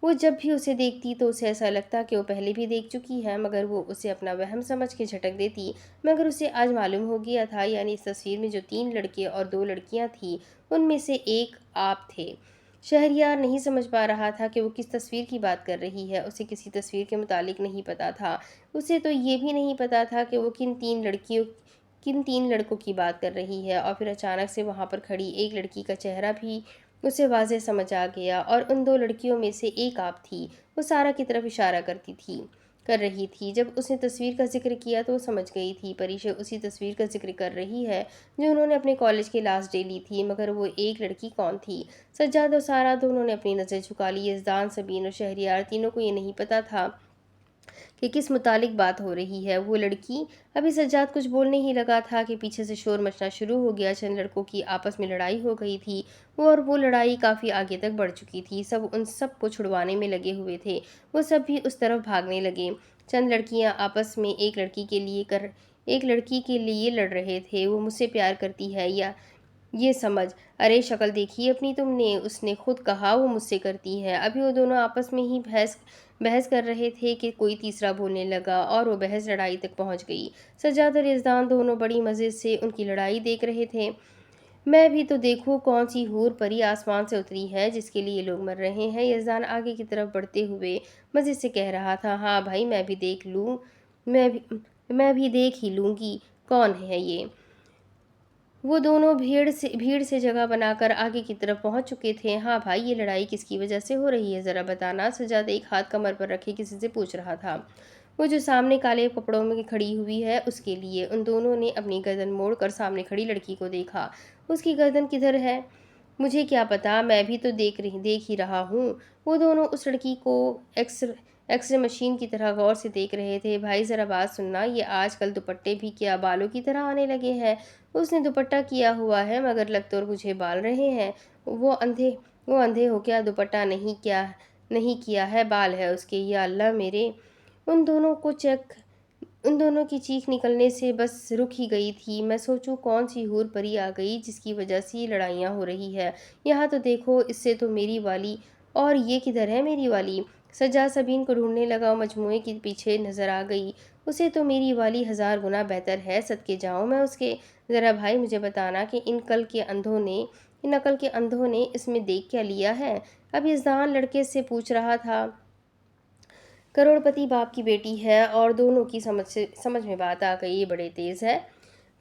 وہ جب بھی اسے دیکھتی تو اسے ایسا لگتا کہ وہ پہلے بھی دیکھ چکی ہے، مگر وہ اسے اپنا وہم سمجھ کے جھٹک دیتی۔ مگر اسے آج معلوم ہو گیا تھا، یعنی اس تصویر میں جو 3 لڑکے اور 2 لڑکیاں تھیں ان میں سے ایک آپ تھے۔ شہریار نہیں سمجھ پا رہا تھا کہ وہ کس تصویر کی بات کر رہی ہے۔ اسے کسی تصویر کے متعلق نہیں پتا تھا۔ اسے تو یہ بھی نہیں پتا تھا کہ وہ کن 3 لڑکوں کی بات کر رہی ہے۔ اور پھر اچانک سے وہاں پر کھڑی ایک لڑکی کا چہرہ بھی اسے واضح سمجھ آ گیا، اور ان 2 لڑکیوں میں سے ایک آپ تھی۔ وہ سارا کی طرف اشارہ کر رہی تھی۔ جب اس نے تصویر کا ذکر کیا تو وہ سمجھ گئی تھی پریشا اسی تصویر کا ذکر کر رہی ہے جو انہوں نے اپنے کالج کے لاسٹ ڈے لی تھی۔ مگر وہ ایک لڑکی کون تھی؟ سجاد اور سارا دونوں نے اپنی نظر جھکا لی۔ یزدان، سبین اور شہریار تینوں کو یہ نہیں پتا تھا کہ کس متعلق بات ہو رہی ہے۔ وہ لڑکی، ابھی سجاد کچھ بولنے ہی لگا تھا کہ پیچھے سے شور مچنا شروع ہو گیا۔ چند لڑکوں کی آپس میں لڑائی ہو گئی تھی، اور وہ لڑائی کافی آگے تک بڑھ چکی تھی۔ ان سب کو چھڑوانے میں لگے ہوئے تھے۔ وہ سب بھی اس طرف بھاگنے لگے۔ چند لڑکیاں آپس میں ایک لڑکی کے لیے لڑ رہے تھے۔ وہ مجھ سے پیار کرتی ہے یا یہ سمجھ، ارے شکل دیکھی اپنی تم نے، اس نے خود کہا وہ مجھ سے کرتی ہے۔ ابھی وہ دونوں آپس میں ہی بحث کر رہے تھے کہ کوئی تیسرا بولنے لگا، اور وہ بحث لڑائی تک پہنچ گئی۔ سجاد اور یزدان دونوں بڑی مزے سے ان کی لڑائی دیکھ رہے تھے۔ میں بھی تو دیکھوں کون سی حور پری آسمان سے اتری ہے جس کے لیے لوگ مر رہے ہیں۔ یزدان آگے کی طرف بڑھتے ہوئے مزے سے کہہ رہا تھا۔ ہاں بھائی، میں بھی دیکھ ہی لوں گی کون ہے یہ۔ وہ دونوں بھیڑ سے جگہ بنا کر آگے کی طرف پہنچ چکے تھے۔ ہاں بھائی، یہ لڑائی کس کی وجہ سے ہو رہی ہے ذرا بتانا، سجاد ایک ہاتھ کمر پر رکھے کسی سے پوچھ رہا تھا۔ وہ جو سامنے کالے کپڑوں میں کھڑی ہوئی ہے اس کے لیے۔ ان دونوں نے اپنی گردن موڑ کر سامنے کھڑی لڑکی کو دیکھا۔ اس کی گردن کدھر ہے؟ مجھے کیا پتا، میں بھی تو دیکھ ہی رہا ہوں۔ وہ دونوں اس لڑکی کو ایکس رے مشین کی طرح غور سے دیکھ رہے تھے۔ بھائی ذرا بات سننا، یہ آج کل دوپٹے بھی کیا بالوں کی طرح آنے لگے ہیں؟ اس نے دوپٹہ کیا ہوا ہے مگر لگ تو مجھے بال رہے ہیں۔ وہ اندھے ہو کیا؟ دوپٹہ نہیں کیا ہے، بال ہے اس کے، یا اللہ میرے۔ ان دونوں کی چیخ نکلنے سے بس رک ہی گئی تھی۔ میں سوچوں کون سی حور پری آ گئی جس کی وجہ سے یہ لڑائیاں ہو رہی ہے۔ یہاں تو دیکھو، اس سے تو میری والی، اور یہ کدھر ہے میری والی؟ سجاد سبین کو ڈھونڈنے لگا اور مجموعے کے پیچھے نظر آ گئی۔ اسے تو میری والی 1000 گنا بہتر ہے، صدقے جاؤں میں اس کے۔ ذرا بھائی مجھے بتانا کہ ان عقل کے اندھوں نے اس میں دیکھ کیا لیا ہے؟ اب یزدان لڑکے سے پوچھ رہا تھا۔ کروڑ پتی باپ کی بیٹی ہے، اور دونوں کی سمجھ میں بات آ گئی، یہ بڑے تیز ہے۔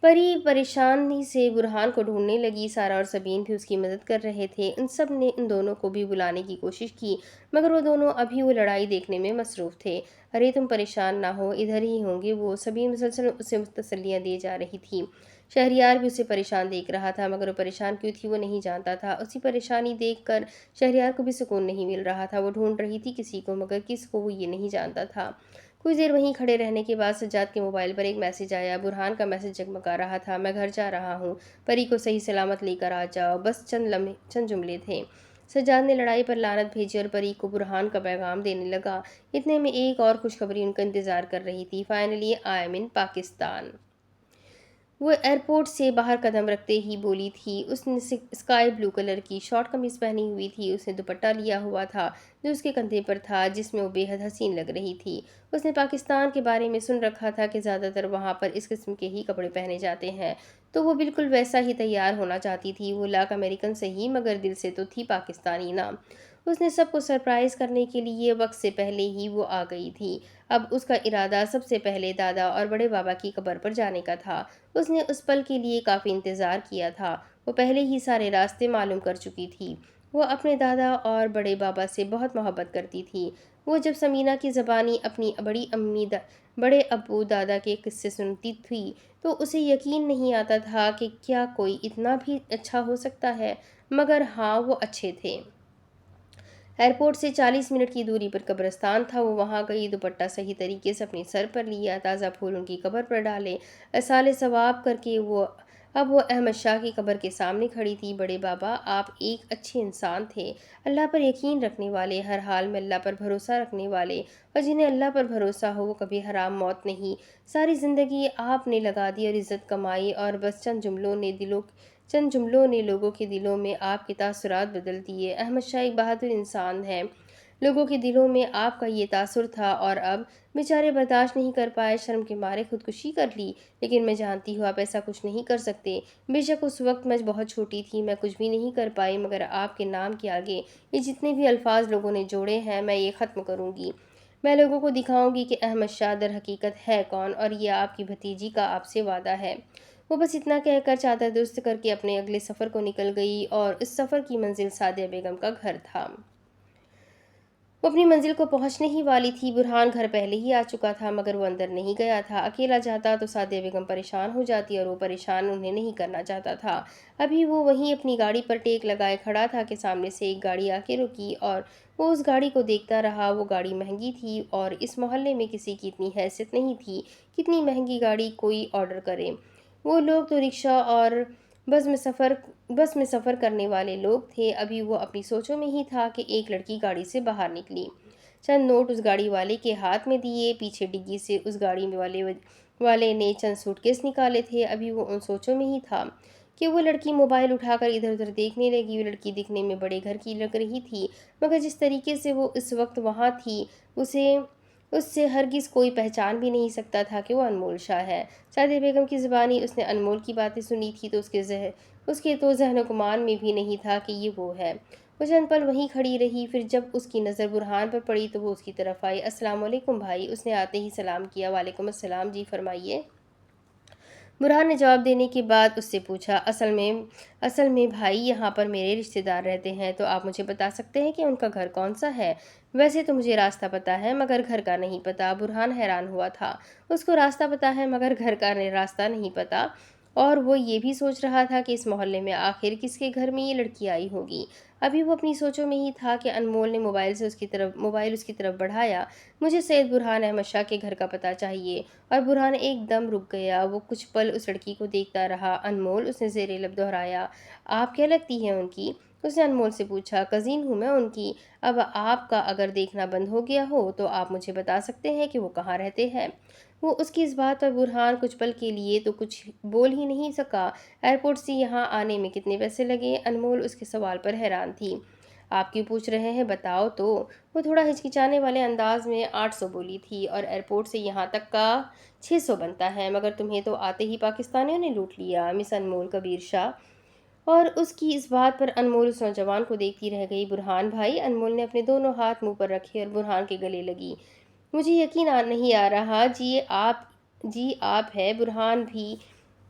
پری پریشانی سے برہان کو ڈھونڈنے لگی۔ سارا اور سبین بھی اس کی مدد کر رہے تھے۔ ان سب نے ان دونوں کو بھی بلانے کی کوشش کی، مگر وہ دونوں ابھی وہ لڑائی دیکھنے میں مصروف تھے۔ ارے تم پریشان نہ ہو، ادھر ہی ہوں گے وہ، سبین مسلسل اسے تسلیاں دی جا رہی تھی۔ شہریار بھی اسے پریشان دیکھ رہا تھا، مگر وہ پریشان کیوں تھی وہ نہیں جانتا تھا۔ اسی پریشانی دیکھ کر شہریار کو بھی سکون نہیں مل رہا تھا۔ وہ ڈھونڈ رہی تھی کسی کو، مگر کس کو وہ یہ نہیں جانتا تھا۔ کچھ دیر وہیں کھڑے رہنے کے بعد سجاد کے موبائل پر ایک میسج آیا۔ برہان کا میسج جگمگا رہا تھا۔ میں گھر جا رہا ہوں، پری کو صحیح سلامت لے کر آ جاؤ، بس چند جملے تھے۔ سجاد نے لڑائی پر لعنت بھیجی اور پری کو برہان کا پیغام دینے لگا۔ اتنے میں ایک اور خوشخبری ان کا انتظار کر رہی تھی۔ فائنلی آئی ایم ان پاکستان۔ وہ ایئرپورٹ سے باہر قدم رکھتے ہی بولی تھی۔ اس نے اسکائی بلو کلر کی شارٹ قمیص پہنی ہوئی تھی۔ اس نے دوپٹہ لیا ہوا تھا جو اس کے کندھے پر تھا، جس میں وہ بے حد حسین لگ رہی تھی۔ اس نے پاکستان کے بارے میں سن رکھا تھا کہ زیادہ تر وہاں پر اس قسم کے ہی کپڑے پہنے جاتے ہیں، تو وہ بالکل ویسا ہی تیار ہونا چاہتی تھی۔ وہ لاکھ امریکن سہی مگر دل سے تو تھی پاکستانی نا۔ اس نے سب کو سرپرائز کرنے کے لیے وقت سے پہلے ہی وہ آ گئی تھی۔ اب اس کا ارادہ سب سے پہلے دادا اور بڑے بابا کی قبر پر جانے کا تھا۔ اس نے اس پل کے لیے کافی انتظار کیا تھا۔ وہ پہلے ہی سارے راستے معلوم کر چکی تھی۔ وہ اپنے دادا اور بڑے بابا سے بہت محبت کرتی تھی۔ وہ جب سمینہ کی زبانی اپنی بڑی امی بڑے ابو دادا کے قصے سنتی تھی تو اسے یقین نہیں آتا تھا کہ کیا کوئی اتنا بھی اچھا ہو سکتا ہے، مگر ہاں وہ اچھے تھے۔ ایئرپورٹ سے 40 منٹ کی دوری پر قبرستان تھا۔ وہ وہاں گئی، دوپٹہ صحیح طریقے سے اپنے سر پر لیا، تازہ پھول ان کی قبر پر ڈالے، اصالِ ثواب کر کے اب وہ احمد شاہ کی قبر کے سامنے کھڑی تھی۔ بڑے بابا، آپ ایک اچھے انسان تھے، اللہ پر یقین رکھنے والے، ہر حال میں اللہ پر بھروسہ رکھنے والے، اور جنہیں اللہ پر بھروسہ ہو وہ کبھی حرام موت نہیں۔ ساری زندگی آپ نے لگا دی اور عزت کمائی، اور بس چند جملوں نے لوگوں کے دلوں میں آپ کے تاثرات بدل دیے۔ احمد شاہ ایک بہادر انسان ہے، لوگوں کے دلوں میں آپ کا یہ تاثر تھا، اور اب بیچارے برداشت نہیں کر پائے، شرم کے مارے خودکشی کر لی۔ لیکن میں جانتی ہوں آپ ایسا کچھ نہیں کر سکتے۔ بے شک اس وقت میں بہت چھوٹی تھی، میں کچھ بھی نہیں کر پائی، مگر آپ کے نام کے آگے یہ جتنے بھی الفاظ لوگوں نے جوڑے ہیں میں یہ ختم کروں گی۔ میں لوگوں کو دکھاؤں گی کہ احمد شاہ در حقیقت ہے کون، اور یہ آپ کی بھتیجی کا آپ سے وعدہ ہے۔ وہ بس اتنا کہہ کر چادر درست کر کے اپنے اگلے سفر کو نکل گئی، اور اس سفر کی منزل سعدیہ بیگم کا گھر تھا۔ وہ اپنی منزل کو پہنچنے ہی والی تھی۔ برہان گھر پہلے ہی آ چکا تھا، مگر وہ اندر نہیں گیا تھا۔ اکیلا جاتا تو سعدیہ بیگم پریشان ہو جاتی، اور وہ پریشان انہیں نہیں کرنا چاہتا تھا۔ ابھی وہ وہیں اپنی گاڑی پر ٹیک لگائے کھڑا تھا کہ سامنے سے ایک گاڑی آ کے رکی، اور وہ اس گاڑی کو دیکھتا رہا۔ وہ گاڑی مہنگی تھی، اور اس محلے میں کسی کی اتنی حیثیت نہیں تھی کہ اتنی مہنگی گاڑی کوئی آرڈر کرے۔ وہ لوگ تو رکشہ اور بس میں سفر کرنے والے لوگ تھے۔ ابھی وہ اپنی سوچوں میں ہی تھا کہ ایک لڑکی گاڑی سے باہر نکلی، چند نوٹ اس گاڑی والے کے ہاتھ میں دیے، پیچھے ڈگی سے اس گاڑی والے نے چند سوٹ کیس نکالے تھے۔ ابھی وہ ان سوچوں میں ہی تھا کہ وہ لڑکی موبائل اٹھا کر ادھر ادھر دیکھنے لگی۔ وہ لڑکی دکھنے میں بڑے گھر کی لگ رہی تھی، مگر جس طریقے سے وہ اس وقت وہاں تھی اس سے ہرگز کوئی پہچان بھی نہیں سکتا تھا کہ وہ انمول شاہ ہے۔ سعدیہ بیگم کی زبانی اس نے انمول کی باتیں سنی تھی، تو اس کے تو ذہن و گمان میں بھی نہیں تھا کہ یہ وہ ہے۔ وہ چند پل وہیں کھڑی رہی، پھر جب اس کی نظر برہان پر پڑی تو وہ اس کی طرف آئی۔ السلام علیکم بھائی، اس نے آتے ہی سلام کیا۔ وعلیکم السلام، جی فرمائیے۔ برہان نے جواب دینے کے بعد اس سے پوچھا، اصل میں بھائی یہاں پر میرے رشتہ دار رہتے ہیں، تو آپ مجھے بتا سکتے ہیں کہ ان کا گھر کون سا ہے؟ ویسے تو مجھے راستہ پتہ ہے مگر گھر کا نہیں پتہ۔ برہان حیران ہوا تھا، اس کو راستہ پتہ ہے مگر گھر کا راستہ نہیں پتہ، اور وہ یہ بھی سوچ رہا تھا کہ اس محلے میں آخر کس کے گھر میں یہ لڑکی آئی ہوگی۔ ابھی وہ اپنی سوچوں میں ہی تھا کہ انمول نے موبائل اس کی طرف بڑھایا۔ مجھے سید برہان احمد شاہ کے گھر کا پتہ چاہیے، اور برہان ایک دم رک گیا۔ وہ کچھ پل اس لڑکی کو دیکھتا رہا۔ انمول، اس نے زیر لب دہرایا۔ آپ کیا لگتی ہیں ان کی؟ اس نے انمول سے پوچھا۔ کزن ہوں میں ان کی۔ اب آپ کا اگر دیکھنا بند ہو گیا ہو تو آپ مجھے بتا سکتے ہیں کہ وہ کہاں رہتے ہیں؟ وہ اس کی اس بات پر برہان کچھ پل کے لیے تو کچھ بول ہی نہیں سکا۔ ایئرپورٹ سے یہاں آنے میں کتنے پیسے لگے؟ انمول اس کے سوال پر حیران تھی۔ آپ کیوں پوچھ رہے ہیں، بتاؤ تو۔ وہ تھوڑا ہچکچانے والے انداز میں 800 بولی تھی، اور ایئرپورٹ سے یہاں تک کا 600 بنتا ہے، مگر تمہیں تو آتے ہی پاکستانیوں نے لوٹ لیا۔ مس انمول کبیر شاہ۔ اور اس کی اس بات پر انمول اس نوجوان کو دیکھتی رہ گئی۔ برہان بھائی، انمول نے اپنے دونوں ہاتھ منہ پر رکھے اور برہان کے گلے لگی۔ مجھے یقین نہیں آ رہا، جی آپ ہے۔ برہان بھی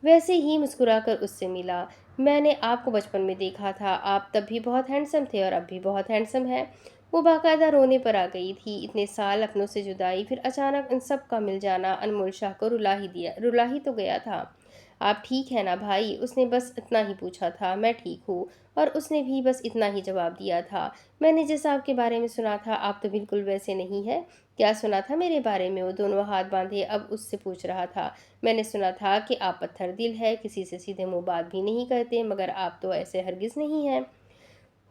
ویسے ہی مسکرا کر اس سے ملا۔ میں نے آپ کو بچپن میں دیکھا تھا، آپ تب بھی بہت ہینڈسم تھے اور اب بھی بہت ہینڈسم ہیں۔ وہ باقاعدہ رونے پر آ گئی تھی۔ اتنے سال اپنوں سے جدائی، پھر اچانک ان سب کا مل جانا انمول شاہ کو رلا ہی تو گیا تھا۔ آپ ٹھیک ہیں نا بھائی؟ اس نے بس اتنا ہی پوچھا تھا۔ میں ٹھیک ہوں، اور اس نے بھی بس اتنا ہی جواب دیا تھا۔ میں نے جیسا آپ کے بارے میں سنا تھا آپ تو بالکل ویسے نہیں ہیں۔ کیا سنا تھا میرے بارے میں؟ وہ دونوں ہاتھ باندھے اب اس سے پوچھ رہا تھا۔ میں نے سنا تھا کہ آپ پتھر دل ہے، کسی سے سیدھے منہ بات بھی نہیں کرتے، مگر آپ تو ایسے ہرگز نہیں ہیں۔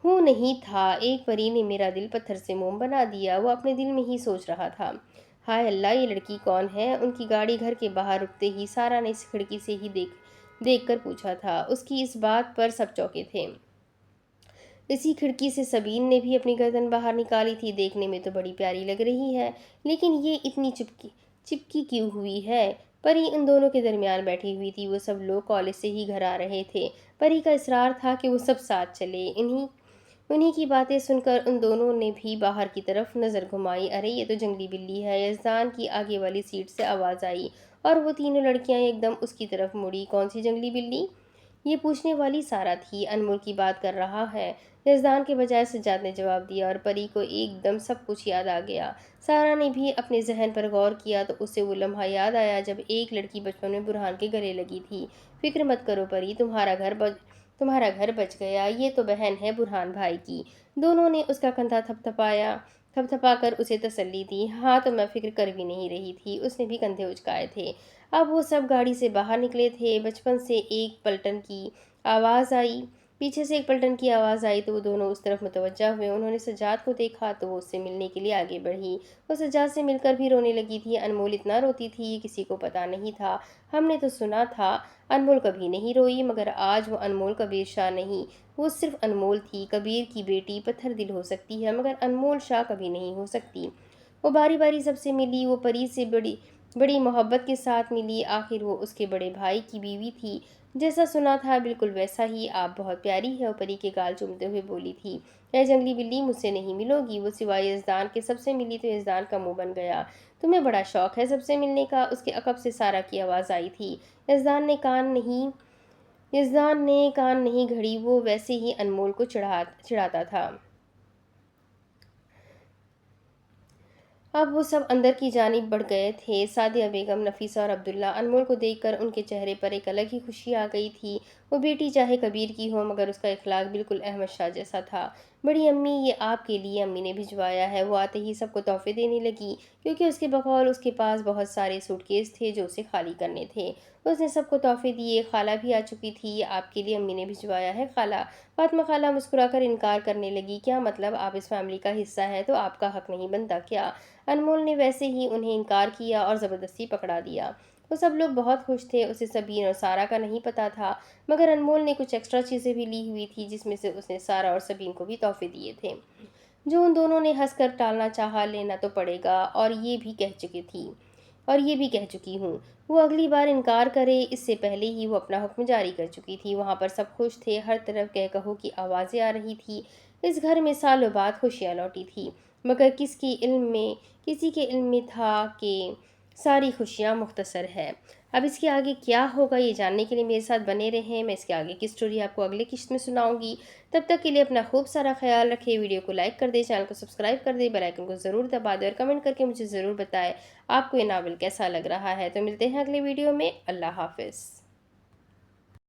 ہوں نہیں تھا، ایک پری نے میرا دل پتھر سے موم بنا دیا۔ وہ اپنے دل میں ہی سوچ رہا تھا، ہائے اللہ، یہ لڑکی کون ہے؟ ان کی گاڑی گھر کے باہر رکتے ہی سارا نے اس کھڑکی سے ہی دیکھ کر پوچھا تھا۔ اس کی اس بات پر سب چونکے تھے۔ اسی کھڑکی سے سبین نے بھی اپنی گردن باہر نکالی تھی۔ دیکھنے میں تو بڑی پیاری لگ رہی ہے، لیکن یہ اتنی چپکی کیوں ہوئی ہے؟ پری ان دونوں کے درمیان بیٹھی ہوئی تھی۔ وہ سب لوگ کالج سے ہی گھر آ رہے تھے۔ پری کا اصرار تھا کہ وہ سب ساتھ چلے۔ انہی کی باتیں سن کر ان دونوں نے بھی باہر کی طرف نظر گھمائی۔ ارے یہ تو جنگلی بلی ہے! یزدان کی آگے والی سیٹ سے آواز آئی اور وہ تینوں لڑکیاں ایک دم اس کی طرف مڑی۔ کون سی جنگلی بلی؟ یہ پوچھنے والی سارا تھی۔ انمول کی بات کر رہا ہے، یزدان کے بجائے سجاد نے جواب دیا، اور پری کو ایک دم سب کچھ یاد آ گیا۔ سارا نے بھی اپنے ذہن پر غور کیا تو اسے وہ لمحہ یاد آیا جب ایک لڑکی بچپن میں برہان کے گلے لگی تھی۔ فکر مت کرو پری، تمہارا گھر بچ گیا، یہ تو بہن ہے برہان بھائی کی۔ دونوں نے اس کا کندھا تھپتھپا کر اسے تسلی دی۔ ہاں تو میں فکر کر بھی نہیں رہی تھی، اس نے بھی کندھے اچکائے تھے۔ اب وہ سب گاڑی سے باہر نکلے تھے۔ پیچھے سے ایک پلٹن کی آواز آئی تو وہ دونوں اس طرف متوجہ ہوئے۔ انہوں نے سجاد کو دیکھا تو وہ اس سے ملنے کے لیے آگے بڑھی۔ وہ سجاد سے مل کر بھی رونے لگی تھی۔ انمول اتنا روتی تھی یہ کسی کو پتا نہیں تھا۔ ہم نے تو سنا تھا انمول کبھی نہیں روئی، مگر آج وہ انمول کبیر شاہ نہیں، وہ صرف انمول تھی۔ کبیر کی بیٹی پتھر دل ہو سکتی ہے مگر انمول شاہ کبھی نہیں ہو سکتی۔ وہ باری باری سب سے ملی۔ وہ پری سے بڑی محبت کے ساتھ ملی۔ آخر وہ اس کے بڑے بھائی کی بیوی تھی۔ جیسا سنا تھا بالکل ویسا ہی۔ آپ بہت پیاری ہے، وہ پری کے گال چومتے ہوئے بولی تھی۔ اے جنگلی بلی، مجھ سے نہیں ملو گی؟ وہ سوائے یزدان کے سب سے ملی تو یزدان کا منہ بن گیا۔ تمہیں بڑا شوق ہے سب سے ملنے کا؟ اس کے عقب سے سارا کی آواز آئی تھی۔ یزدان نے کان نہیں گھڑی، وہ ویسے ہی انمول کو چڑھاتا تھا۔ اب وہ سب اندر کی جانب بڑھ گئے تھے۔ سعدیہ بیگم، نفیسہ اور عبداللہ۔ انمول کو دیکھ کر ان کے چہرے پر ایک الگ ہی خوشی آ گئی تھی۔ وہ بیٹی چاہے کبیر کی ہو مگر اس کا اخلاق بالکل احمد شاہ جیسا تھا۔ بڑی امی، یہ آپ کے لیے امی نے بھجوایا ہے۔ وہ آتے ہی سب کو تحفے دینے لگی، کیونکہ اس کے بقول اس کے پاس بہت سارے سوٹ کیس تھے جو اسے خالی کرنے تھے۔ اس نے سب کو تحفے دیے۔ خالہ بھی آ چکی تھی۔ یہ آپ کے لیے امی نے بھجوایا ہے خالہ۔ فاطمہ خالہ مسکرا کر انکار کرنے لگی۔ کیا مطلب؟ آپ اس فیملی کا حصہ ہیں تو آپ کا حق نہیں بنتا کیا؟ انمول نے ویسے ہی انہیں انکار کیا اور زبردستی پکڑا دیا۔ وہ سب لوگ بہت خوش تھے۔ اسے سبین اور سارا کا نہیں پتا تھا، مگر انمول نے کچھ ایکسٹرا چیزیں بھی لی ہوئی تھی جس میں سے اس نے سارا اور سبین کو بھی تحفے دیے تھے، جو ان دونوں نے ہنس کر ٹالنا چاہا۔ لینا تو پڑے گا، اور یہ بھی کہہ چکی ہوں۔ وہ اگلی بار انکار کرے اس سے پہلے ہی وہ اپنا حکم جاری کر چکی تھی۔ وہاں پر سب خوش تھے۔ ہر طرف کہہ کہو کی آوازیں آ رہی تھی۔ اس گھر میں سالوں بعد خوشیاں لوٹی تھی، مگر کسی کے علم میں تھا کہ ساری خوشیاں مختصر ہے۔ اب اس کے آگے کیا ہوگا یہ جاننے کے لیے میرے ساتھ بنے رہیں۔ میں اس کے آگے کی سٹوری آپ کو اگلے قسط میں سناؤں گی۔ تب تک کے لیے اپنا خوب سارا خیال رکھیں۔ ویڈیو کو لائک کر دیں، چینل کو سبسکرائب کر دیں، بیل آئیکن کو ضرور دبا دیں اور کمنٹ کر کے مجھے ضرور بتائیں آپ کو یہ ناول کیسا لگ رہا ہے۔ تو ملتے ہیں اگلے ویڈیو میں۔ اللہ حافظ۔